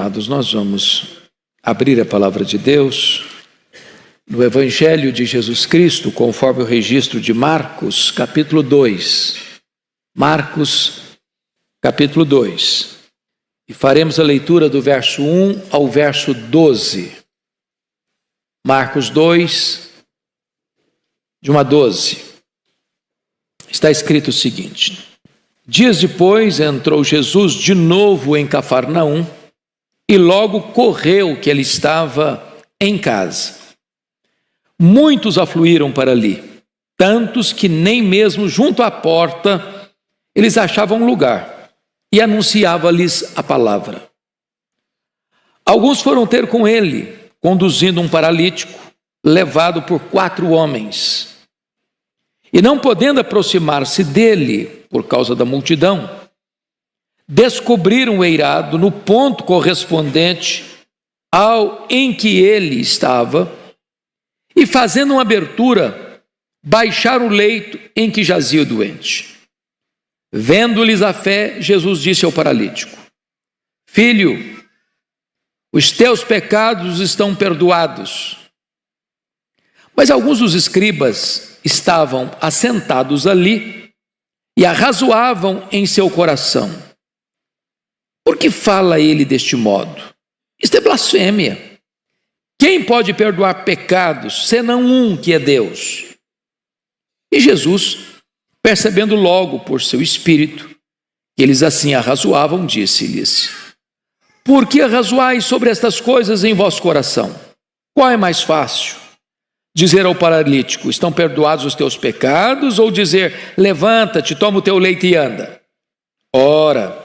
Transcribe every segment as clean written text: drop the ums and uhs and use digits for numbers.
amados, nós vamos abrir a palavra de Deus no Evangelho de Jesus Cristo, conforme o registro de Marcos, capítulo 2. Marcos, capítulo 2. E faremos a leitura do verso 1 ao verso 12. Marcos 2, de 1 a 12. Está escrito o seguinte: Dias depois entrou Jesus de novo em Cafarnaum e logo correu que ele estava em casa. Muitos afluíram para ali, tantos que nem mesmo junto à porta eles achavam lugar, e anunciava-lhes a palavra. Alguns foram ter com ele, conduzindo um paralítico, levado por 4 homens. E não podendo aproximar-se dele, por causa da multidão, descobriram o eirado no ponto correspondente ao em que ele estava, e fazendo uma abertura, baixaram o leito em que jazia o doente. Vendo-lhes a fé, Jesus disse ao paralítico: Filho, os teus pecados estão perdoados. Mas alguns dos escribas estavam assentados ali e arrazoavam em seu coração: Por que fala ele deste modo? Isto é blasfêmia. Quem pode perdoar pecados, senão um que é Deus? E Jesus, percebendo logo por seu espírito que eles assim arrazoavam, disse-lhes: Por que arrazoais sobre estas coisas em vosso coração? Qual é mais fácil? Dizer ao paralítico: estão perdoados os teus pecados? Ou dizer: levanta-te, toma o teu leito e anda? Ora,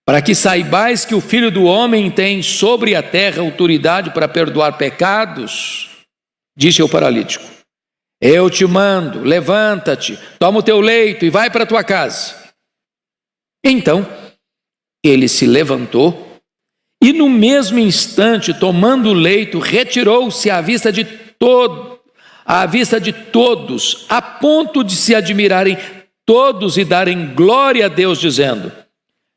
para que saibais que o Filho do Homem tem sobre a terra autoridade para perdoar pecados, disse ao paralítico: eu te mando, levanta-te, toma o teu leito e vai para a tua casa. Então, ele se levantou e no mesmo instante, tomando o leito, retirou-se à vista de todos, a ponto de se admirarem todos e darem glória a Deus, dizendo: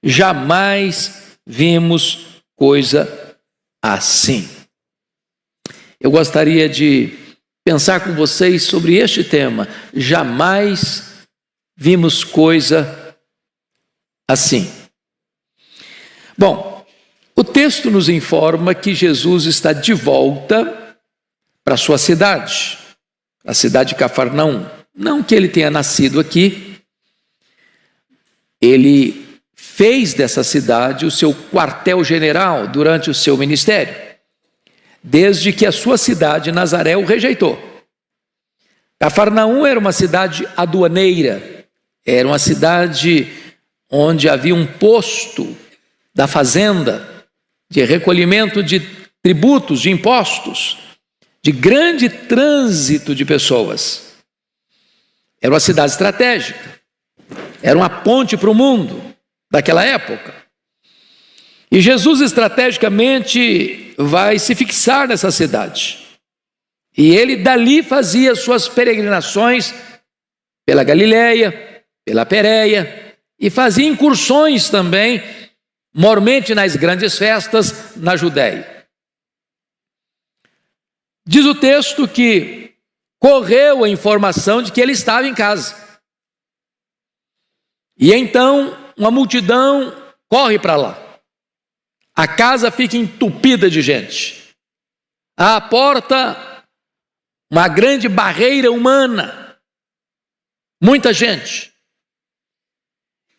jamais vimos coisa assim. Eu gostaria de pensar com vocês sobre este tema: jamais vimos coisa assim. Bom, o texto nos informa que Jesus está de volta para a sua cidade, a cidade de Cafarnaum. Não que ele tenha nascido aqui, ele fez dessa cidade o seu quartel-general durante o seu ministério, desde que a sua cidade, Nazaré, o rejeitou. Cafarnaum era uma cidade aduaneira, era uma cidade onde havia um posto da fazenda, de recolhimento de tributos, de impostos, de grande trânsito de pessoas. Era uma cidade estratégica, era uma ponte para o mundo daquela época. E Jesus estrategicamente vai se fixar nessa cidade. E ele dali fazia suas peregrinações pela Galileia, pela Pérea, e fazia incursões também, mormente nas grandes festas na Judéia. Diz o texto que correu a informação de que ele estava em casa. E então uma multidão corre para lá. A casa fica entupida de gente. À porta, uma grande barreira humana. Muita gente.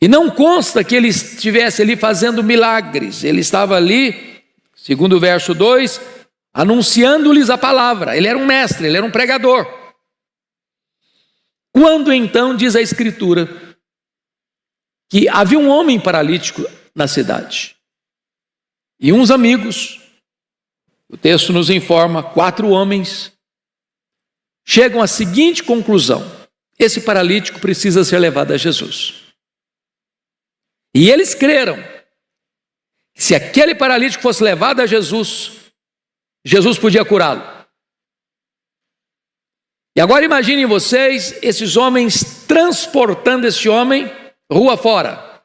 E não consta que ele estivesse ali fazendo milagres. Ele estava ali, segundo o verso 2, anunciando-lhes a palavra. Ele era um mestre, ele era um pregador. Quando então diz a Escritura que havia um homem paralítico na cidade. E uns amigos, o texto nos informa, 4 homens, chegam à seguinte conclusão: esse paralítico precisa ser levado a Jesus. E eles creram que se aquele paralítico fosse levado a Jesus, Jesus podia curá-lo. E agora imaginem vocês, esses homens transportando esse homem rua fora.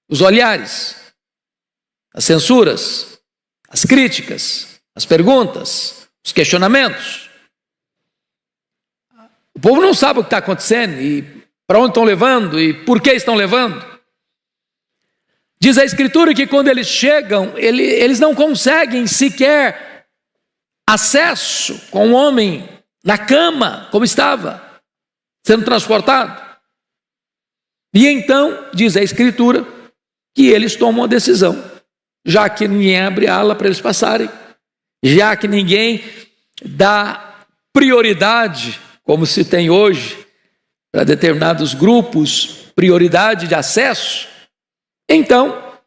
Os olhares, as censuras, as críticas, as perguntas, os questionamentos. O povo não sabe o que está acontecendo e para onde estão levando e por que estão levando. Diz a Escritura que quando eles chegam, eles não conseguem sequer acesso com o homem na cama, como estava, sendo transportado. E então, diz a Escritura, que eles tomam a decisão, já que ninguém abre ala para eles passarem, já que ninguém dá prioridade, como se tem hoje, para determinados grupos, prioridade de acesso. Então,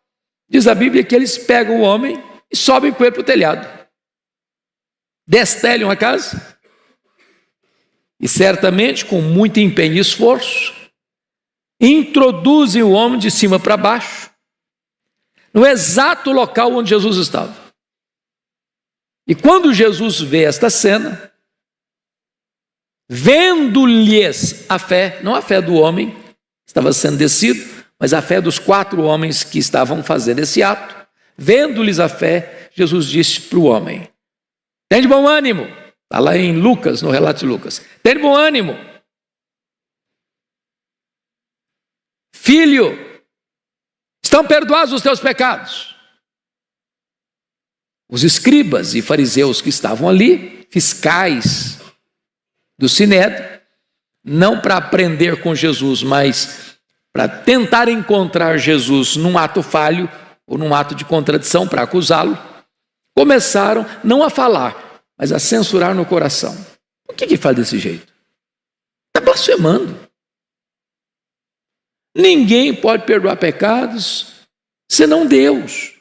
diz a Bíblia que eles pegam o homem e sobem com ele para o telhado, destelham a casa, e certamente, com muito empenho e esforço, introduzem o homem de cima para baixo, no exato local onde Jesus estava. E quando Jesus vê esta cena, vendo-lhes a fé, não a fé do homem que estava sendo descido, mas a fé dos 4 homens que estavam fazendo esse ato, vendo-lhes a fé, Jesus disse para o homem: tem de bom ânimo. Está lá em Lucas, no relato de Lucas. Tem de bom ânimo. Filho, estão perdoados os teus pecados. Os escribas e fariseus que estavam ali, fiscais do Sinédrio, não para aprender com Jesus, mas para tentar encontrar Jesus num ato falho ou num ato de contradição para acusá-lo, começaram não a falar, mas a censurar no coração. Por que faz desse jeito? Está blasfemando. Ninguém pode perdoar pecados senão Deus.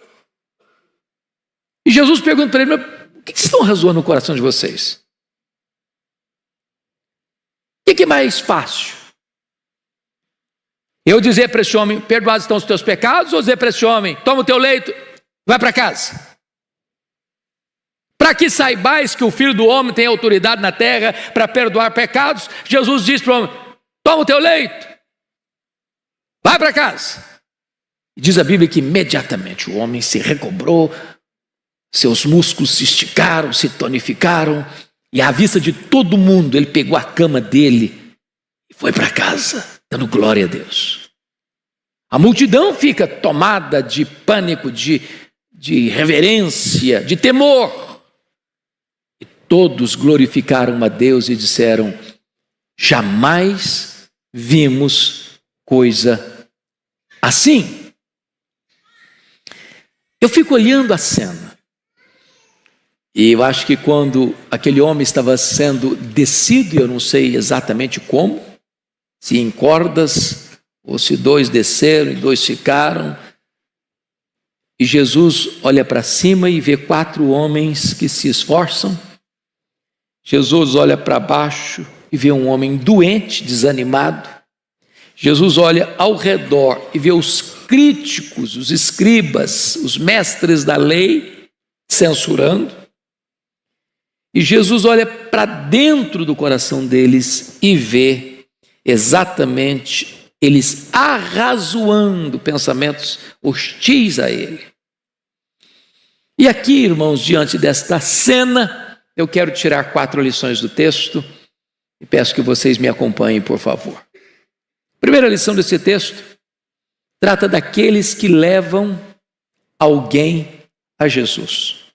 E Jesus pergunta para ele: mas o que vocês estão razoando no coração de vocês? O que é mais fácil? Eu dizer para esse homem: perdoados estão os teus pecados, ou dizer para esse homem: toma o teu leito, vai para casa? Para que saibais que o Filho do Homem tem autoridade na terra para perdoar pecados, Jesus diz para o homem: toma o teu leito, vai para casa. E diz a Bíblia que imediatamente o homem se recobrou, seus músculos se esticaram, se tonificaram, e à vista de todo mundo ele pegou a cama dele e foi para casa, dando glória a Deus. A multidão fica tomada de pânico, de reverência, de temor. E todos glorificaram a Deus e disseram: jamais vimos coisa assim. Eu fico olhando a cena, e eu acho que quando aquele homem estava sendo descido, eu não sei exatamente como, se em cordas, ou se 2 desceram e 2 ficaram, e Jesus olha para cima e vê 4 homens que se esforçam. Jesus olha para baixo e vê um homem doente, desanimado. Jesus olha ao redor e vê os críticos, os escribas, os mestres da lei censurando. E Jesus olha para dentro do coração deles e vê exatamente eles arrazoando pensamentos hostis a ele. E aqui, irmãos, diante desta cena, eu quero tirar 4 lições do texto e peço que vocês me acompanhem, por favor. A primeira lição desse texto trata daqueles que levam alguém a Jesus.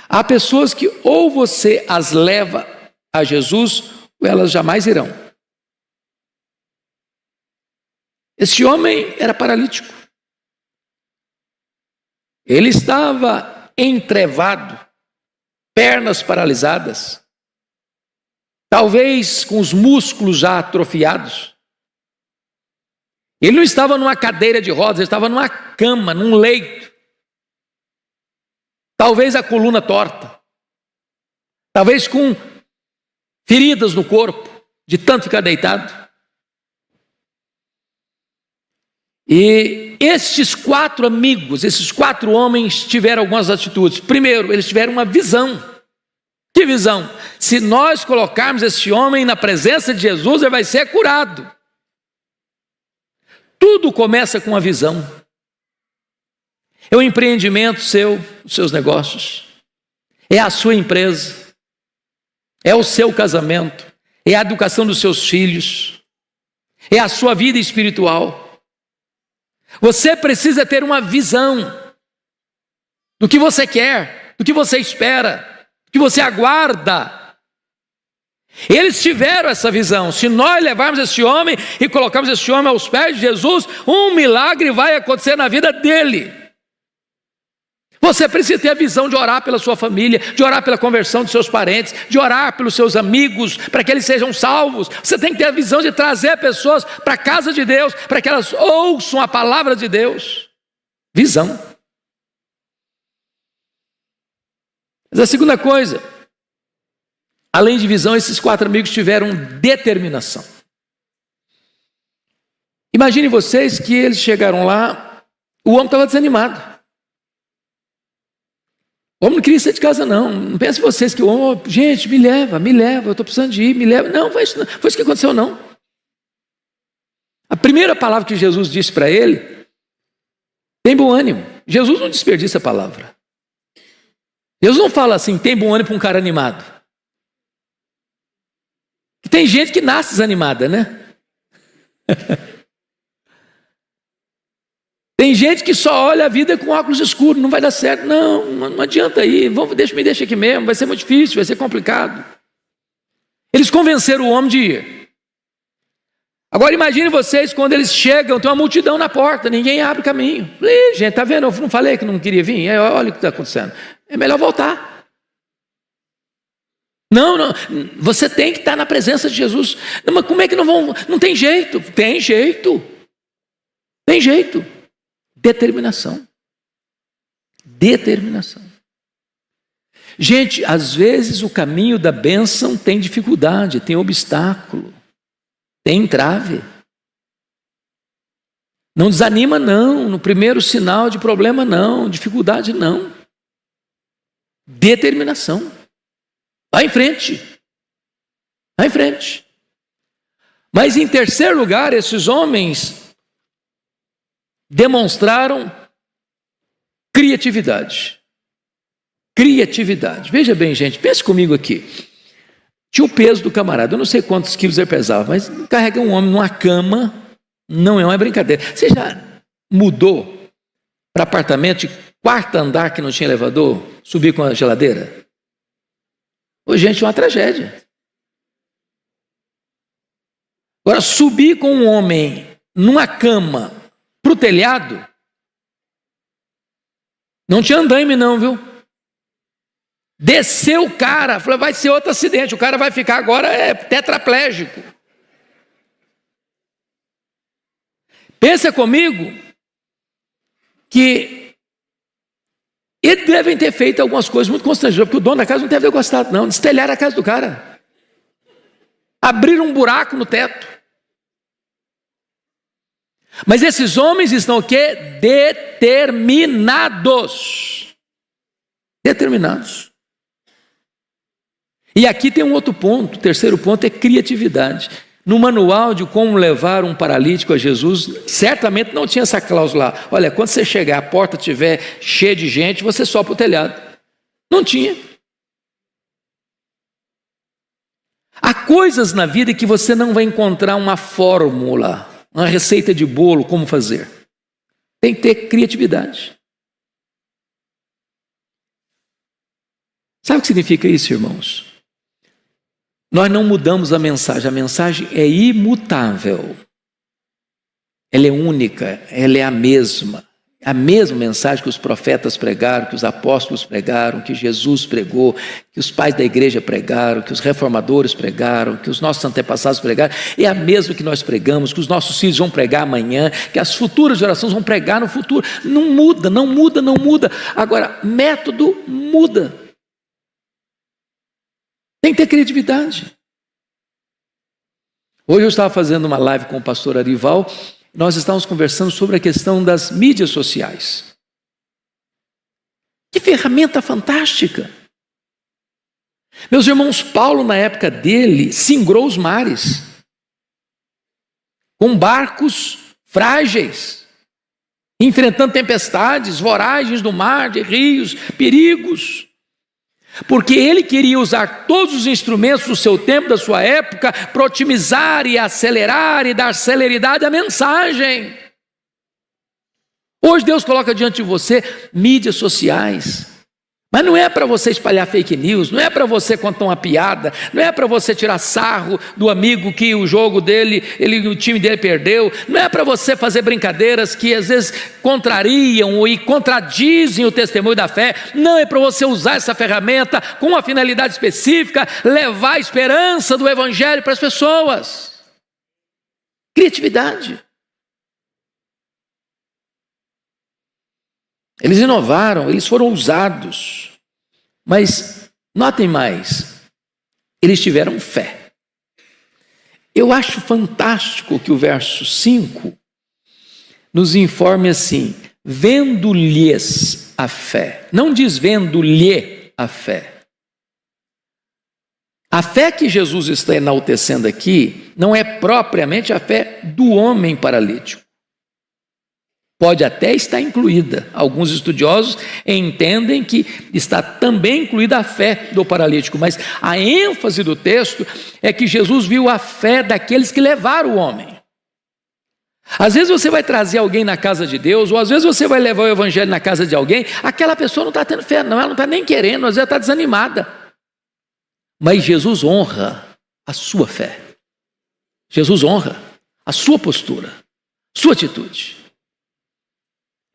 Há pessoas que ou você as leva a Jesus ou elas jamais irão. Este homem era paralítico. Ele estava entrevado, pernas paralisadas, talvez com os músculos já atrofiados. Ele não estava numa cadeira de rodas, ele estava numa cama, num leito. Talvez a coluna torta, talvez com feridas no corpo, de tanto ficar deitado. E estes 4 amigos, esses 4 homens tiveram algumas atitudes. Primeiro, eles tiveram uma visão. Que visão? Se nós colocarmos esse homem na presença de Jesus, ele vai ser curado. Tudo começa com a visão. É o empreendimento seu, os seus negócios. É a sua empresa. É o seu casamento. É a educação dos seus filhos. É a sua vida espiritual. Você precisa ter uma visão do que você quer, do que você espera, do que você aguarda. Eles tiveram essa visão. Se nós levarmos esse homem e colocarmos esse homem aos pés de Jesus, um milagre vai acontecer na vida dele. Você precisa ter a visão de orar pela sua família, de orar pela conversão de seus parentes, de orar pelos seus amigos, para que eles sejam salvos. Você tem que ter a visão de trazer pessoas para a casa de Deus, para que elas ouçam a palavra de Deus. Visão. Mas a segunda coisa, além de visão, esses 4 amigos tiveram determinação. Imagine vocês que eles chegaram lá, o homem estava desanimado. O homem não queria sair de casa, não. Não pense vocês que o homem, gente, me leva, eu estou precisando de ir, me leva. Não, foi isso que aconteceu, não. A primeira palavra que Jesus disse para ele, tem bom ânimo. Jesus não desperdiça a palavra. Jesus não fala assim, tem bom ânimo para um cara animado. Tem gente que nasce desanimada, né? Tem gente que só olha a vida com óculos escuros, não vai dar certo. Não adianta ir, me deixa aqui mesmo, vai ser muito difícil, vai ser complicado. Eles convenceram o homem de ir. Agora imagine vocês quando eles chegam, tem uma multidão na porta, ninguém abre caminho. Gente, tá vendo? Eu não falei que não queria vir? Olha o que está acontecendo. É melhor voltar. Não, você tem que estar na presença de Jesus. Não, mas como é que não vão? Não tem jeito. Tem jeito. Tem jeito. Determinação. Determinação. Gente, às vezes o caminho da bênção tem dificuldade, tem obstáculo, tem entrave. Não desanima não, no primeiro sinal de problema não, dificuldade não. Determinação. Vai em frente. Vai em frente. Mas em terceiro lugar, esses homens demonstraram criatividade. Criatividade. Veja bem, gente, pense comigo aqui. Tinha o peso do camarada, eu não sei quantos quilos ele pesava, mas carregar um homem numa cama não é uma brincadeira. Você já mudou para apartamento de 4º andar que não tinha elevador, subir com a geladeira? Ô, gente, é uma tragédia. Agora, subir com um homem numa cama para o telhado, não tinha andaime não, viu? Desceu o cara, falou, vai ser outro acidente, o cara vai ficar agora tetraplégico. Pensa comigo que eles devem ter feito algumas coisas muito constrangedoras, porque o dono da casa não deve ter gostado não, destelharam a casa do cara. Abriram um buraco no teto. Mas esses homens estão o quê? Determinados. Determinados. E aqui tem um outro ponto, o terceiro ponto é criatividade. No manual de como levar um paralítico a Jesus, certamente não tinha essa cláusula lá. Olha, quando você chegar, a porta estiver cheia de gente, você sobe para o telhado. Não tinha. Há coisas na vida que você não vai encontrar uma fórmula, uma receita de bolo, como fazer. Tem que ter criatividade. Sabe o que significa isso, irmãos? Nós não mudamos a mensagem é imutável. Ela é única, ela é a mesma mensagem que os profetas pregaram, que os apóstolos pregaram, que Jesus pregou, que os pais da igreja pregaram, que os reformadores pregaram, que os nossos antepassados pregaram, é a mesma que nós pregamos, que os nossos filhos vão pregar amanhã, que as futuras gerações vão pregar no futuro. Não muda. Agora, método muda. Tem que ter criatividade. Hoje eu estava fazendo uma live com o pastor Arival, nós estávamos conversando sobre a questão das mídias sociais. Que ferramenta fantástica! Meus irmãos, Paulo na época dele singrou os mares com barcos frágeis. enfrentando tempestades, voragens do mar, de rios, perigos, porque ele queria usar todos os instrumentos do seu tempo, da sua época, para otimizar e acelerar e dar celeridade à mensagem. Hoje Deus coloca diante de você mídias sociais, mas não é para você espalhar fake news, não é para você contar uma piada, não é para você tirar sarro do amigo que o jogo dele, o time dele perdeu, não é para você fazer brincadeiras que às vezes contrariam e contradizem o testemunho da fé. Não, é para você usar essa ferramenta com uma finalidade específica, levar a esperança do evangelho para as pessoas. Criatividade. Eles inovaram, eles foram ousados, mas notem mais, eles tiveram fé. Eu acho fantástico que o verso 5 nos informe assim: vendo-lhes a fé. Não diz vendo-lhe a fé. A fé que Jesus está enaltecendo aqui não é propriamente a fé do homem paralítico. Pode até estar incluída. Alguns estudiosos entendem que está também incluída a fé do paralítico, mas a ênfase do texto é que Jesus viu a fé daqueles que levaram o homem. Às vezes você vai trazer alguém na casa de Deus, ou às vezes você vai levar o evangelho na casa de alguém, aquela pessoa não está tendo fé, não, ela não está nem querendo, às vezes ela está desanimada. Mas Jesus honra a sua fé. Jesus honra a sua postura, sua atitude.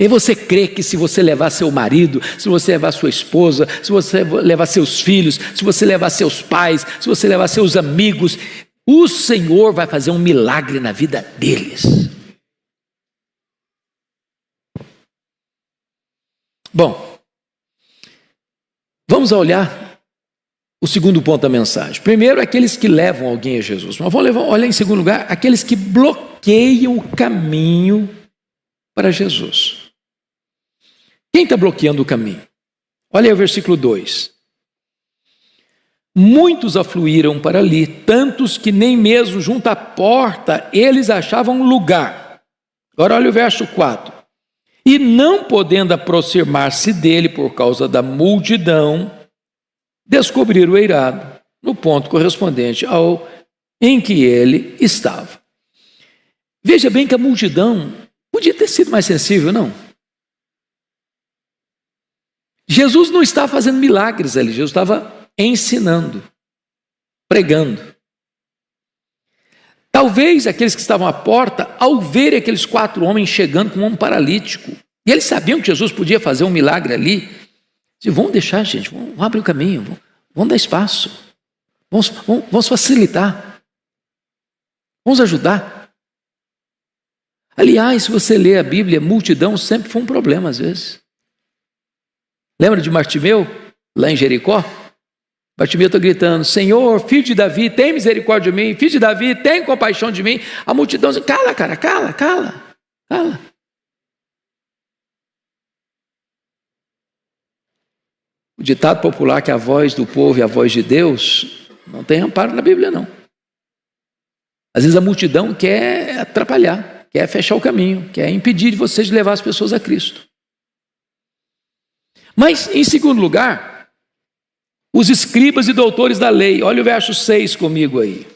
E você crê que se você levar seu marido, se você levar sua esposa, se você levar seus filhos, se você levar seus pais, se você levar seus amigos, o Senhor vai fazer um milagre na vida deles. Bom, vamos olhar o segundo ponto da mensagem. Primeiro, aqueles que levam alguém a Jesus. Mas vamos olhar em segundo lugar, aqueles que bloqueiam o caminho para Jesus. Quem está bloqueando o caminho? Olha aí o versículo 2. Muitos afluíram para ali, tantos que nem mesmo junto à porta eles achavam lugar. Agora olha o verso 4. E não podendo aproximar-se dele por causa da multidão, descobriram o eirado no ponto correspondente ao em que ele estava. Veja bem que a multidão podia ter sido mais sensível, não? Jesus não estava fazendo milagres ali, Jesus estava ensinando, pregando. Talvez aqueles que estavam à porta, ao verem aqueles 4 homens chegando com um homem paralítico, e eles sabiam que Jesus podia fazer um milagre ali, diziam, vamos deixar, gente, vamos abrir o caminho, vamos dar espaço, vamos facilitar, vamos ajudar. Aliás, se você ler a Bíblia, multidão sempre foi um problema às vezes. Lembra de Bartimeu, lá em Jericó? Bartimeu está gritando, Senhor, filho de Davi, tem misericórdia de mim, filho de Davi, tem compaixão de mim. A multidão diz, cala, cara, cala. O ditado popular que a voz do povo e a voz de Deus não tem amparo na Bíblia, não. Às vezes a multidão quer atrapalhar, quer fechar o caminho, quer impedir de vocês de levar as pessoas a Cristo. Mas, em segundo lugar, os escribas e doutores da lei. Olha o verso 6 comigo aí.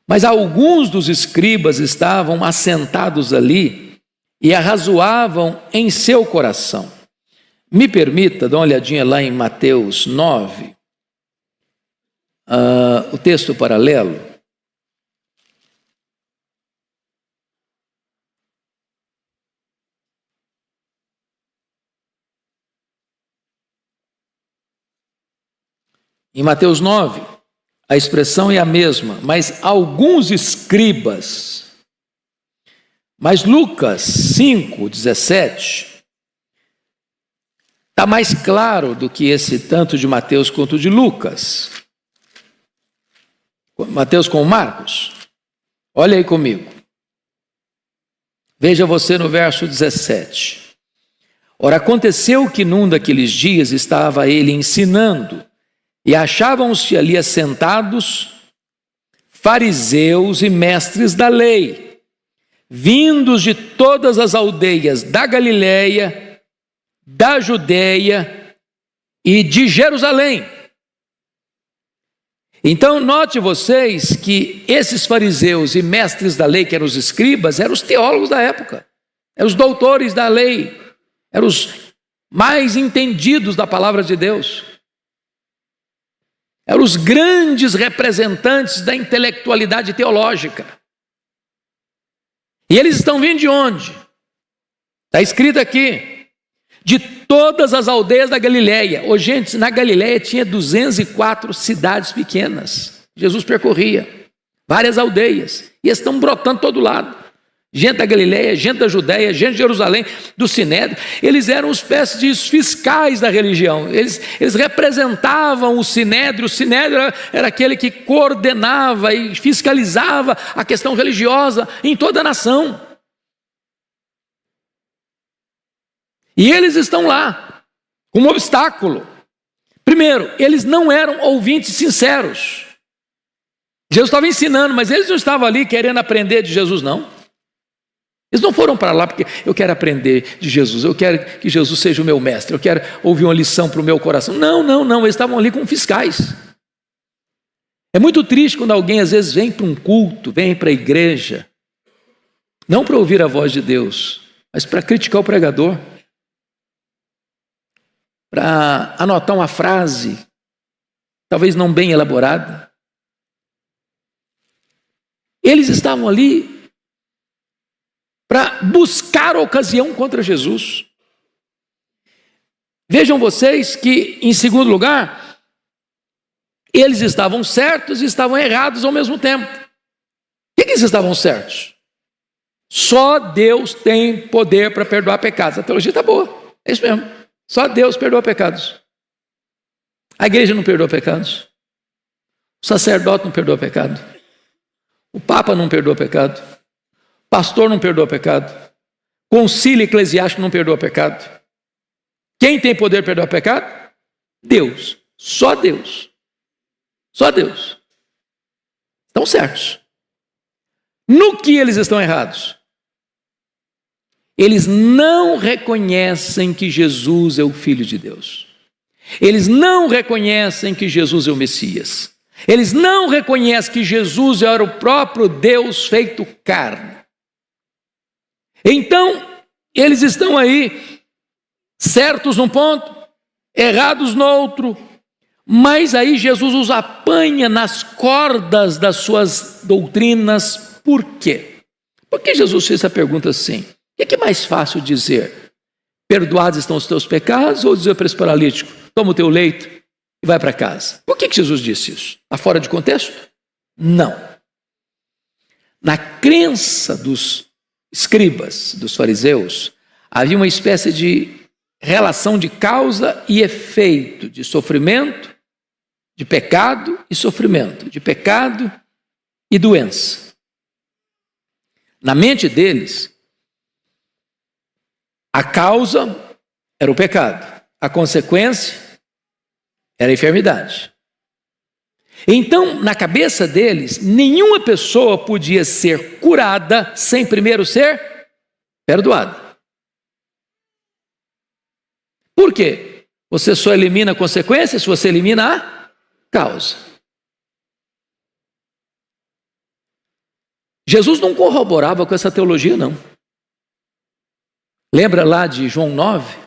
Mas alguns dos escribas estavam assentados ali e arrazoavam em seu coração. Me permita dar uma olhadinha lá em Mateus 9, o texto paralelo. Em Mateus 9, a expressão é a mesma, mas alguns escribas. Mas Lucas 5, 17, está mais claro do que esse tanto de Mateus quanto de Lucas. Mateus com Marcos. Olha aí comigo. Veja você no verso 17. Ora, aconteceu que num daqueles dias estava ele ensinando, e achavam-se ali assentados fariseus e mestres da lei, vindos de todas as aldeias da Galiléia, da Judeia e de Jerusalém. Então, note vocês que esses fariseus e mestres da lei, que eram os escribas, eram os teólogos da época, eram os doutores da lei, eram os mais entendidos da palavra de Deus, eram os grandes representantes da intelectualidade teológica. E eles estão vindo de onde? Está escrito aqui: de todas as aldeias da Galiléia. Ô, gente, na Galiléia tinha 204 cidades pequenas. Jesus percorria várias aldeias, e eles estão brotando todo lado. Gente da Galiléia, gente da Judéia, gente de Jerusalém, do Sinédrio. Eles eram uma espécie de fiscais da religião. Eles representavam o Sinédrio. O Sinédrio era aquele que coordenava e fiscalizava a questão religiosa em toda a nação. E eles estão lá, como obstáculo. Primeiro, eles não eram ouvintes sinceros. Jesus estava ensinando, mas eles não estavam ali querendo aprender de Jesus, não. Eles não foram para lá porque eu quero aprender de Jesus, eu quero que Jesus seja o meu mestre, eu quero ouvir uma lição para o meu coração. Não, eles estavam ali como fiscais. É muito triste quando alguém às vezes vem para um culto, vem para a igreja, não para ouvir a voz de Deus, mas para criticar o pregador, para anotar uma frase, talvez não bem elaborada. Eles estavam ali para buscar ocasião contra Jesus. Vejam vocês que, em segundo lugar, eles estavam certos e estavam errados ao mesmo tempo. Por que eles estavam certos? Só Deus tem poder para perdoar pecados. A teologia está boa, é isso mesmo. Só Deus perdoa pecados. A igreja não perdoa pecados. O sacerdote não perdoa pecado. O Papa não perdoa pecado. O pastor não perdoa pecado. O concílio eclesiástico não perdoa pecado. Quem tem poder de perdoar pecado? Deus. Só Deus. Só Deus. Estão certos. No que eles estão errados? Eles não reconhecem que Jesus é o Filho de Deus. Eles não reconhecem que Jesus é o Messias. Eles não reconhecem que Jesus era o próprio Deus feito carne. Então, eles estão aí, certos num ponto, errados no outro, mas aí Jesus os apanha nas cordas das suas doutrinas. Por quê? Por que Jesus fez essa pergunta assim? O que é mais fácil dizer? Perdoados estão os teus pecados, ou dizer para esse paralítico, toma o teu leito e vai para casa? Por que Jesus disse isso? Está fora de contexto? Não. Na crença dos escribas, dos fariseus, havia uma espécie de relação de causa e efeito, de sofrimento, de pecado e sofrimento, de pecado e doença. Na mente deles, a causa era o pecado, a consequência era a enfermidade. Então, na cabeça deles, nenhuma pessoa podia ser curada sem primeiro ser perdoada. Por quê? Você só elimina a consequência se você elimina a causa. Jesus não corroborava com essa teologia, não. Lembra lá de João 9?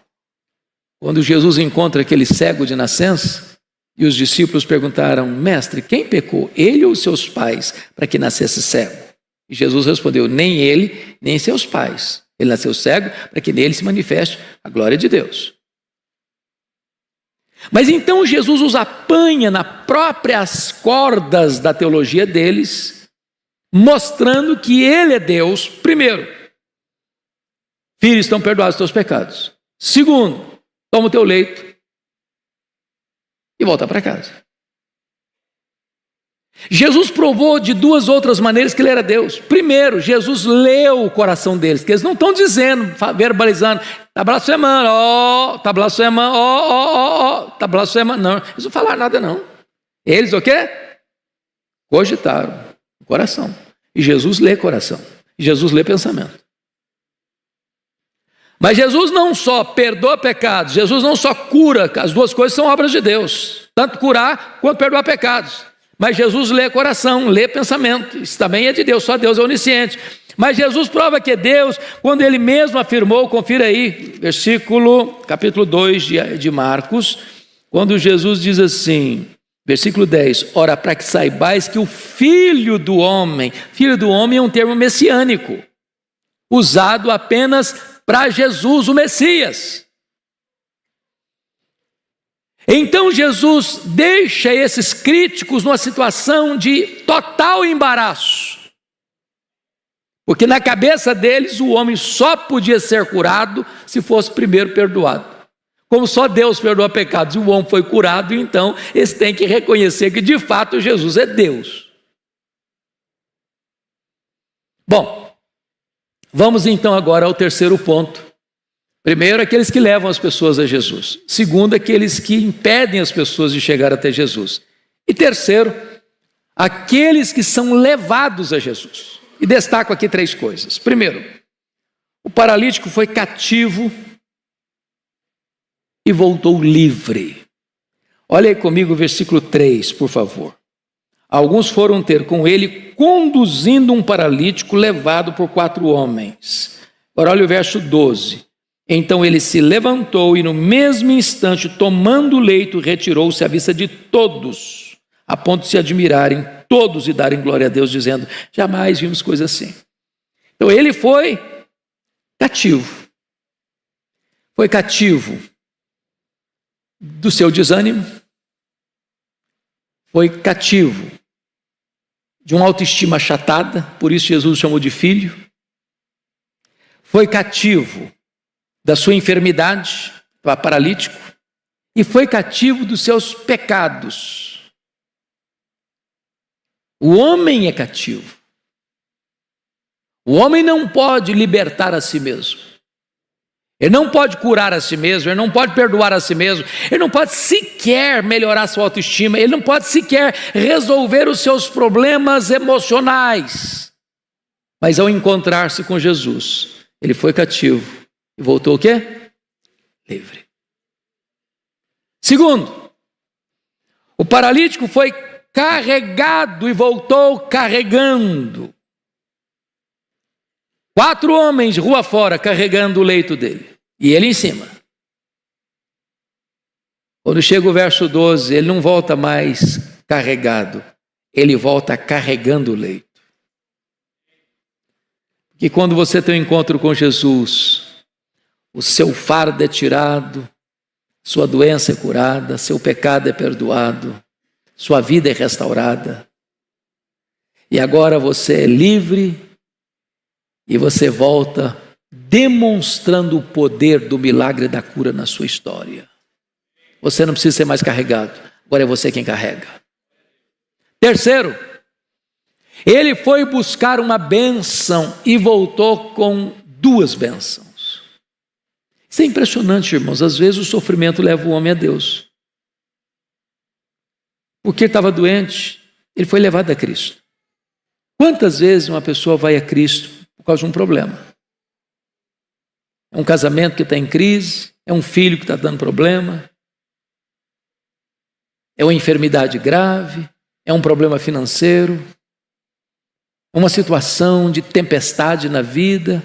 Quando Jesus encontra aquele cego de nascença, e os discípulos perguntaram, mestre, quem pecou, ele ou seus pais, para que nascesse cego? E Jesus respondeu, nem ele, nem seus pais. Ele nasceu cego para que nele se manifeste a glória de Deus. Mas então Jesus os apanha nas próprias cordas da teologia deles, mostrando que ele é Deus, primeiro. Filhos, estão perdoados os teus pecados. Segundo, toma o teu leito e volta para casa. Jesus provou de duas outras maneiras que ele era Deus. Primeiro, Jesus leu o coração deles, que eles não estão dizendo, verbalizando, está blasfemando, está blasfemando, está blasfemando. Não, eles não falaram nada não. Eles o quê? Cogitaram o coração. E Jesus lê coração. Jesus lê pensamento. Mas Jesus não só perdoa pecados, Jesus não só cura, as duas coisas são obras de Deus, tanto curar quanto perdoar pecados. Mas Jesus lê coração, lê pensamento, isso também é de Deus, só Deus é onisciente. Mas Jesus prova que é Deus, quando ele mesmo afirmou, confira aí, capítulo 2 de Marcos, quando Jesus diz assim, versículo 10, ora, para que saibais que o Filho do Homem é um termo messiânico, usado apenas para Jesus, o Messias. Então Jesus deixa esses críticos numa situação de total embaraço, porque na cabeça deles o homem só podia ser curado se fosse primeiro perdoado. Como só Deus perdoa pecados e o homem foi curado, então eles têm que reconhecer que de fato Jesus é Deus. Bom, vamos então agora ao terceiro ponto. Primeiro, aqueles que levam as pessoas a Jesus. Segundo, aqueles que impedem as pessoas de chegar até Jesus. E terceiro, aqueles que são levados a Jesus. E destaco aqui 3 coisas. Primeiro, o paralítico foi cativo e voltou livre. Olha aí comigo o versículo 3, por favor. Alguns foram ter com ele, conduzindo um paralítico levado por 4 homens. Agora olha o verso 12. Então ele se levantou e no mesmo instante, tomando o leito, retirou-se à vista de todos, a ponto de se admirarem todos e darem glória a Deus, dizendo, jamais vimos coisa assim. Então ele foi cativo. Foi cativo do seu desânimo, foi cativo de uma autoestima achatada, por isso Jesus o chamou de filho, foi cativo da sua enfermidade, paralítico, e foi cativo dos seus pecados. O homem é cativo. O homem não pode libertar a si mesmo. Ele não pode curar a si mesmo, ele não pode perdoar a si mesmo, ele não pode sequer melhorar sua autoestima, ele não pode sequer resolver os seus problemas emocionais. Mas ao encontrar-se com Jesus, ele foi cativo e voltou o quê? Livre. Segundo, o paralítico foi carregado e voltou carregando. 4 homens rua fora carregando o leito dele. E ele em cima. Quando chega o verso 12, ele não volta mais carregado. Ele volta carregando o leito. Porque quando você tem um encontro com Jesus, o seu fardo é tirado, sua doença é curada, seu pecado é perdoado, sua vida é restaurada. E agora você é livre e você volta demonstrando o poder do milagre da cura na sua história. Você não precisa ser mais carregado, agora é você quem carrega. Terceiro, ele foi buscar uma bênção e voltou com 2 bênçãos. Isso é impressionante, irmãos. Às vezes o sofrimento leva o homem a Deus. Porque ele estava doente, ele foi levado a Cristo. Quantas vezes uma pessoa vai a Cristo por causa de um problema? É um casamento que está em crise, é um filho que está dando problema, é uma enfermidade grave, é um problema financeiro, uma situação de tempestade na vida.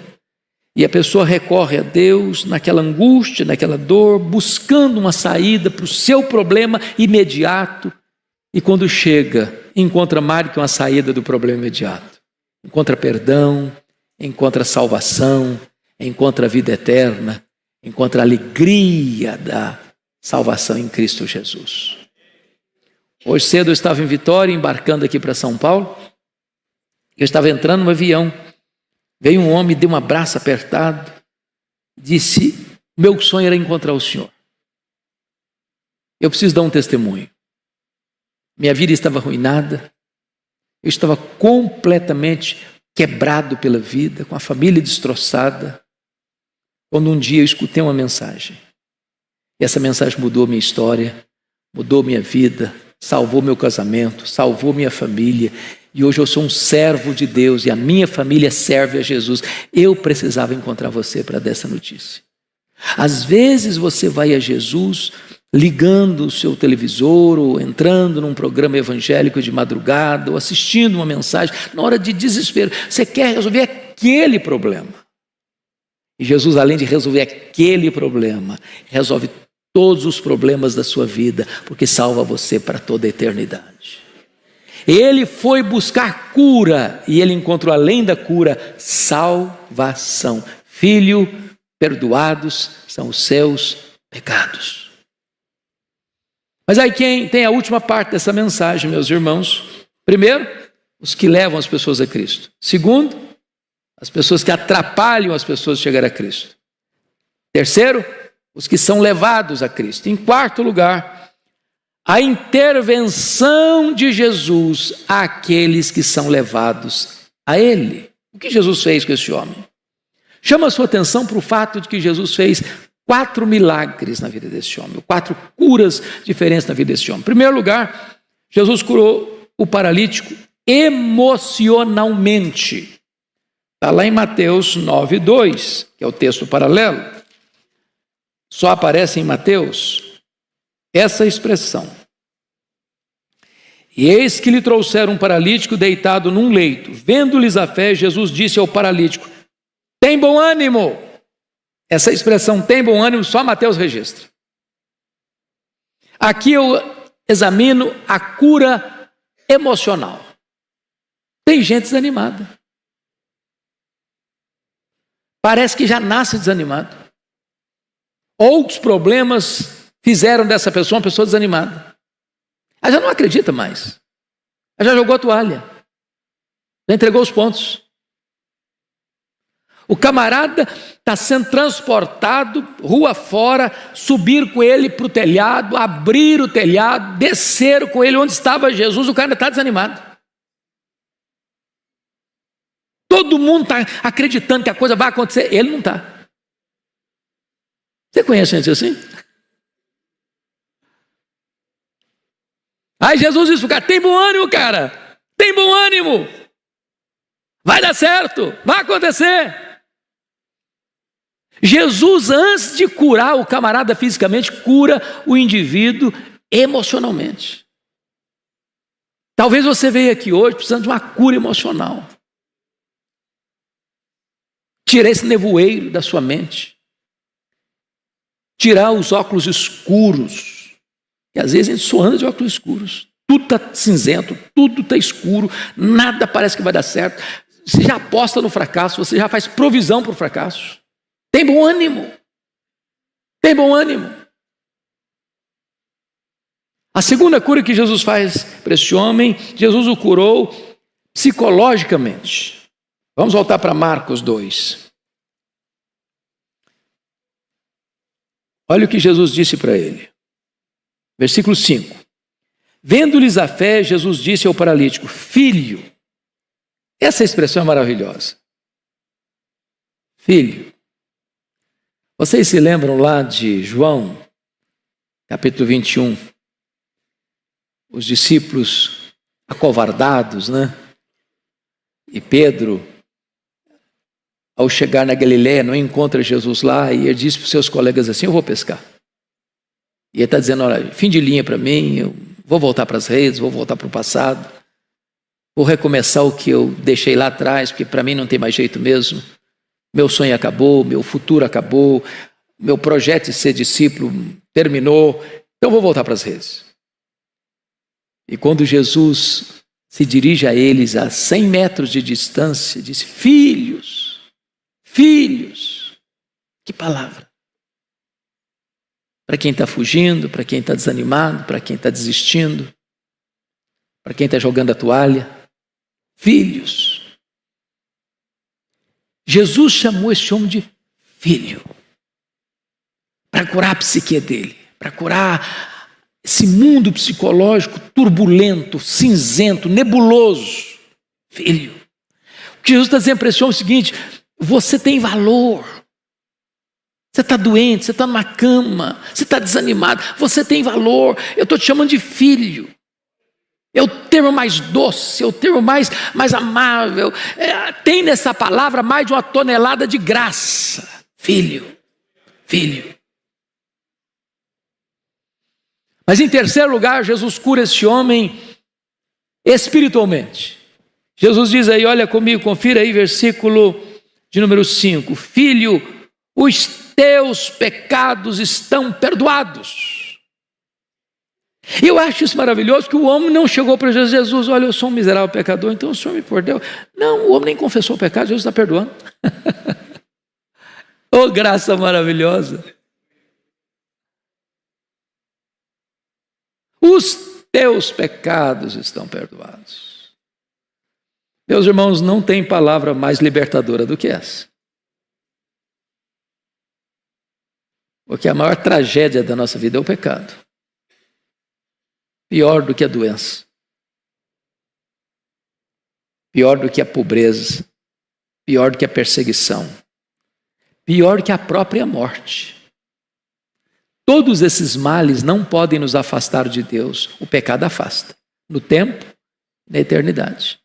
E a pessoa recorre a Deus naquela angústia, naquela dor, buscando uma saída para o seu problema imediato. E quando chega, encontra mais do que uma saída do problema imediato. Encontra perdão, encontra salvação, encontra a vida eterna, encontra a alegria da salvação em Cristo Jesus. Hoje cedo eu estava em Vitória, embarcando aqui para São Paulo. Eu estava entrando no avião. Veio um homem, deu um abraço apertado, disse, meu sonho era encontrar o Senhor. Eu preciso dar um testemunho. Minha vida estava arruinada, eu estava completamente quebrado pela vida, com a família destroçada, quando um dia eu escutei uma mensagem. E essa mensagem mudou minha história, mudou minha vida, salvou meu casamento, salvou minha família, E hoje eu sou um servo de Deus e a minha família serve a Jesus. Eu precisava encontrar você para dar essa notícia. Às vezes você vai a Jesus ligando o seu televisor ou entrando num programa evangélico de madrugada ou assistindo uma mensagem na hora de desespero. Você quer resolver aquele problema. E Jesus, além de resolver aquele problema, resolve todos os problemas da sua vida, porque salva você para toda a eternidade. Ele foi buscar cura e ele encontrou além da cura, salvação. Filho, perdoados são os seus pecados. Mas aí quem tem a última parte dessa mensagem, meus irmãos? Primeiro, os que levam as pessoas a Cristo. Segundo, as pessoas que atrapalham as pessoas de chegar a Cristo. Terceiro, os que são levados a Cristo. Em quarto lugar, a intervenção de Jesus àqueles que são levados a Ele. O que Jesus fez com esse homem? Chama a sua atenção para o fato de que Jesus fez 4 milagres na vida desse homem, 4 curas diferentes na vida desse homem. Em primeiro lugar, Jesus curou o paralítico emocionalmente. Está lá em Mateus 9:2, que é o texto paralelo. Só aparece em Mateus essa expressão. E eis que lhe trouxeram um paralítico deitado num leito. Vendo-lhes a fé, Jesus disse ao paralítico: tem bom ânimo. Essa expressão tem bom ânimo só Mateus registra. Aqui eu examino a cura emocional. Tem gente desanimada. Parece que já nasce desanimado. Outros problemas fizeram dessa pessoa uma pessoa desanimada. Ela já não acredita mais. Ela já jogou a toalha. Já entregou os pontos. O camarada está sendo transportado rua fora, subir com ele para o telhado, abrir o telhado, descer com ele onde estava Jesus, o cara está desanimado. Todo mundo está acreditando que a coisa vai acontecer, ele não está. Você conhece gente assim? Aí Jesus disse para o cara: tem bom ânimo, cara, tem bom ânimo, vai dar certo, vai acontecer. Jesus, antes de curar o camarada fisicamente, cura o indivíduo emocionalmente. Talvez você veja aqui hoje precisando de uma cura emocional. Tirar esse nevoeiro da sua mente. Tirar os óculos escuros. E às vezes a gente só anda de óculos escuros. Tudo está cinzento, tudo está escuro, nada parece que vai dar certo. Você já aposta no fracasso, você já faz provisão para o fracasso. Tem bom ânimo. Tem bom ânimo. A segunda cura que Jesus faz para esse homem, Jesus o curou psicologicamente. Vamos voltar para Marcos 2. Olha o que Jesus disse para ele. Versículo 5. Vendo-lhes a fé, Jesus disse ao paralítico: filho. Essa expressão é maravilhosa. Filho. Vocês se lembram lá de João, capítulo 21? Os discípulos acovardados, né? E Pedro, ao chegar na Galileia, não encontra Jesus lá, e ele diz para os seus colegas assim: eu vou pescar. E ele está dizendo: olha, fim de linha para mim, eu vou voltar para as redes, vou voltar para o passado, vou recomeçar o que eu deixei lá atrás, porque para mim não tem mais jeito mesmo. Meu sonho acabou, meu futuro acabou, meu projeto de ser discípulo terminou, então vou voltar para as redes. E quando Jesus se dirige a eles a 100 metros de distância, disse: filhos, filhos. Que palavra! Para quem está fugindo, para quem está desanimado, para quem está desistindo, para quem está jogando a toalha. Filhos. Jesus chamou esse homem de filho, para curar a psique dele, para curar esse mundo psicológico turbulento, cinzento, nebuloso. Filho. O que Jesus está dizendo para esse homem é o seguinte: você tem valor. Você está doente, você está numa cama, você está desanimado, você tem valor. Eu estou te chamando de filho. É o termo mais doce, é o termo mais amável. Tem nessa palavra mais de 1 tonelada de graça. Filho, filho. Mas em terceiro lugar, Jesus cura esse homem espiritualmente. Jesus diz aí, olha comigo, confira aí, versículo de número 5. Filho, os teus pecados estão perdoados. E eu acho isso maravilhoso, que o homem não chegou para Jesus, olha, eu sou um miserável pecador, então o Senhor me perdoou. Não, o homem nem confessou o pecado, Jesus está perdoando. Oh, graça maravilhosa. Os teus pecados estão perdoados. Meus irmãos, não tem palavra mais libertadora do que essa. Porque a maior tragédia da nossa vida é o pecado. Pior do que a doença. Pior do que a pobreza. Pior do que a perseguição. Pior do que a própria morte. Todos esses males não podem nos afastar de Deus. O pecado afasta. No tempo, na eternidade.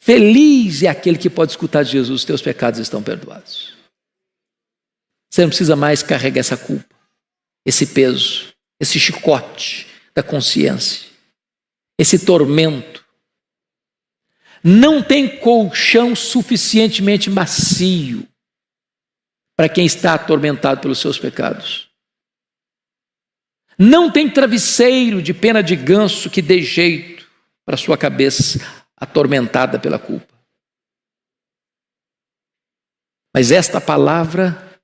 Feliz é aquele que pode escutar de Jesus, teus pecados estão perdoados. Você não precisa mais carregar essa culpa, esse peso, esse chicote da consciência, esse tormento. Não tem colchão suficientemente macio para quem está atormentado pelos seus pecados. Não tem travesseiro de pena de ganso que dê jeito para sua cabeça atormentada pela culpa. Mas esta palavra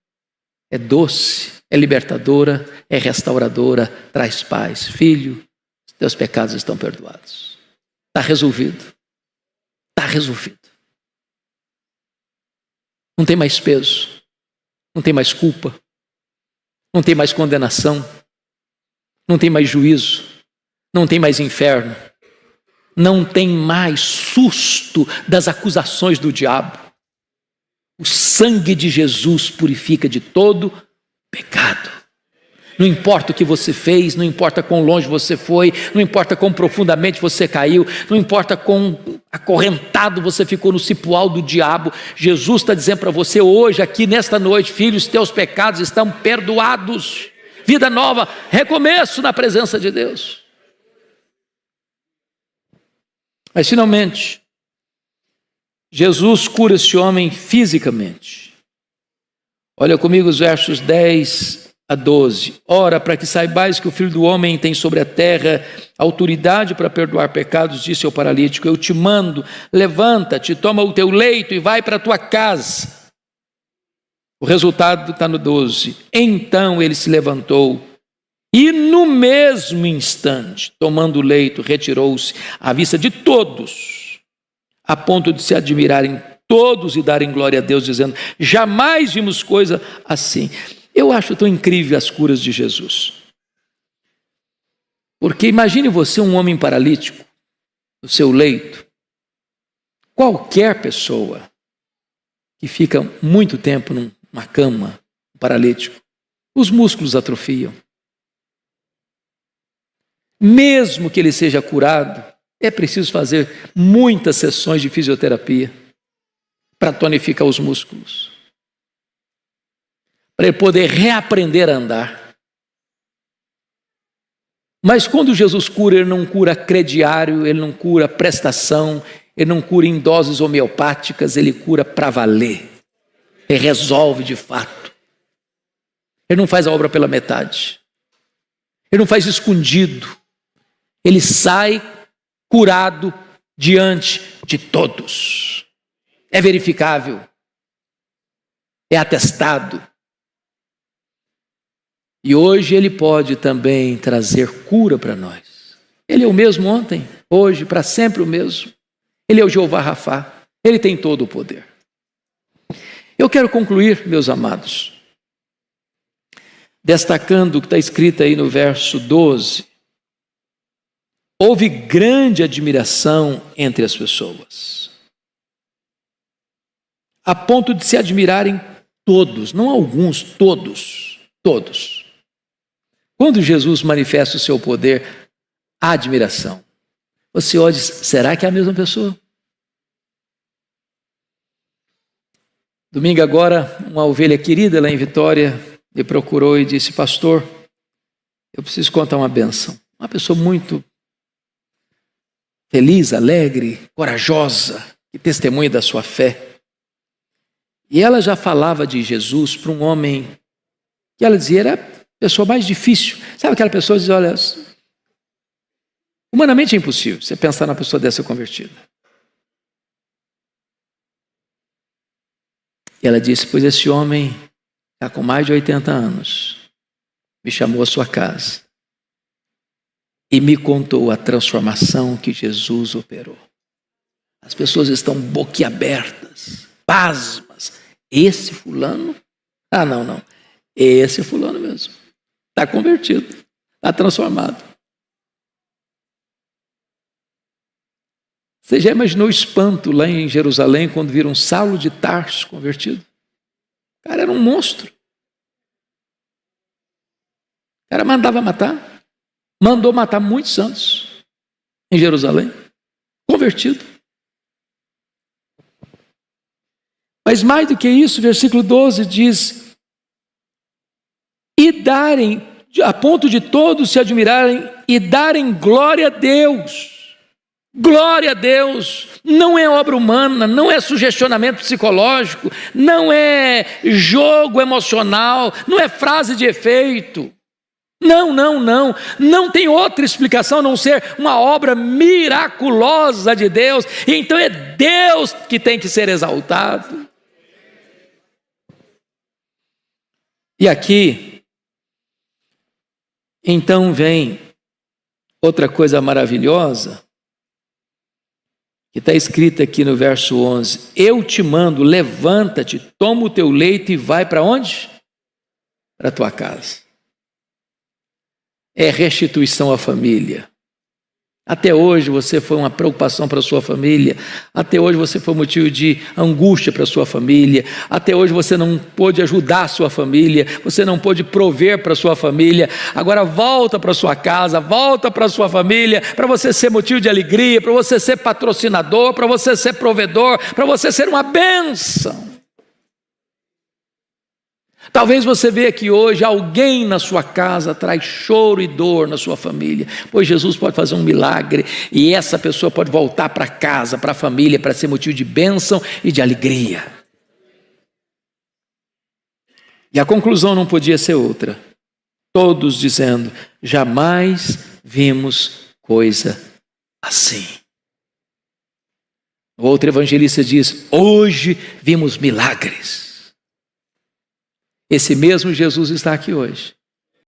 é doce, é libertadora, é restauradora, traz paz. Filho, teus pecados estão perdoados. Está resolvido. Está resolvido. Não tem mais peso. Não tem mais culpa. Não tem mais condenação. Não tem mais juízo. Não tem mais inferno. Não tem mais susto das acusações do diabo. O sangue de Jesus purifica de todo pecado. Não importa o que você fez, não importa quão longe você foi, não importa quão profundamente você caiu, não importa quão acorrentado você ficou no cipoal do diabo, Jesus está dizendo para você hoje, aqui nesta noite, filho, os teus pecados estão perdoados. Vida nova, recomeço na presença de Deus. Mas finalmente, Jesus cura esse homem fisicamente. Olha comigo os versos 10 a 12. Ora, para que saibais que o Filho do Homem tem sobre a terra autoridade para perdoar pecados, disse ao paralítico, eu te mando, levanta-te, toma o teu leito e vai para a tua casa. O resultado está no 12. Então ele se levantou e no mesmo instante, tomando o leito, retirou-se à vista de todos, a ponto de se admirarem todos e darem glória a Deus, dizendo, jamais vimos coisa assim. Eu acho tão incrível as curas de Jesus. Porque imagine você um homem paralítico, no seu leito. Qualquer pessoa que fica muito tempo numa cama, paralítico, os músculos atrofiam. Mesmo que ele seja curado, é preciso fazer muitas sessões de fisioterapia para tonificar os músculos, para ele poder reaprender a andar. Mas quando Jesus cura, ele não cura crediário, ele não cura prestação, ele não cura em doses homeopáticas, ele cura para valer. Ele resolve de fato. Ele não faz a obra pela metade. Ele não faz escondido. Ele sai curado diante de todos. É verificável. É atestado. E hoje ele pode também trazer cura para nós. Ele é o mesmo ontem, hoje, para sempre o mesmo. Ele é o Jeová Rafá. Ele tem todo o poder. Eu quero concluir, meus amados, destacando o que está escrito aí no verso 12. Houve grande admiração entre as pessoas, a ponto de se admirarem todos, não alguns, todos. Quando Jesus manifesta o seu poder, admiração. Você olha e diz, será que é a mesma pessoa? Domingo agora, uma ovelha querida lá em Vitória me procurou e disse, pastor, eu preciso contar uma bênção. Uma pessoa muito feliz, alegre, corajosa, que testemunha da sua fé. E ela já falava de Jesus para um homem que ela dizia era a pessoa mais difícil. Sabe aquela pessoa que diz, olha, humanamente é impossível você pensar numa pessoa dessa convertida. E ela disse, pois esse homem está com mais de 80 anos, me chamou à sua casa e me contou a transformação que Jesus operou. As pessoas estão boquiabertas, pasmas. Esse fulano? Ah, não. Esse fulano mesmo. Está convertido, está transformado. Você já imaginou o espanto lá em Jerusalém quando viram Saulo de Tarso convertido? O cara era um monstro. O cara mandava matar. Mandou matar muitos santos em Jerusalém. Convertido. Mas mais do que isso, versículo 12 diz, e darem, a ponto de todos se admirarem e darem glória a Deus. Glória a Deus, não é obra humana, não é sugestionamento psicológico, não é jogo emocional, não é frase de efeito. Não tem outra explicação a não ser uma obra miraculosa de Deus, e então é Deus que tem que ser exaltado. E aqui, então vem outra coisa maravilhosa, que está escrito aqui no verso 11, eu te mando, levanta-te, toma o teu leito e vai para onde? Para a tua casa. É restituição à família. Até hoje você foi uma preocupação para a sua família, até hoje você foi motivo de angústia para a sua família, até hoje você não pôde ajudar a sua família, você não pôde prover para a sua família, agora volta para a sua casa, volta para a sua família, para você ser motivo de alegria, para você ser patrocinador, para você ser provedor, para você ser uma bênção. Talvez você veja que hoje alguém na sua casa traz choro e dor na sua família, pois Jesus pode fazer um milagre e essa pessoa pode voltar para casa, para a família, para ser motivo de bênção e de alegria. E a conclusão não podia ser outra, todos dizendo, jamais vimos coisa assim. O outro evangelista diz, hoje vimos milagres. Esse mesmo Jesus está aqui hoje.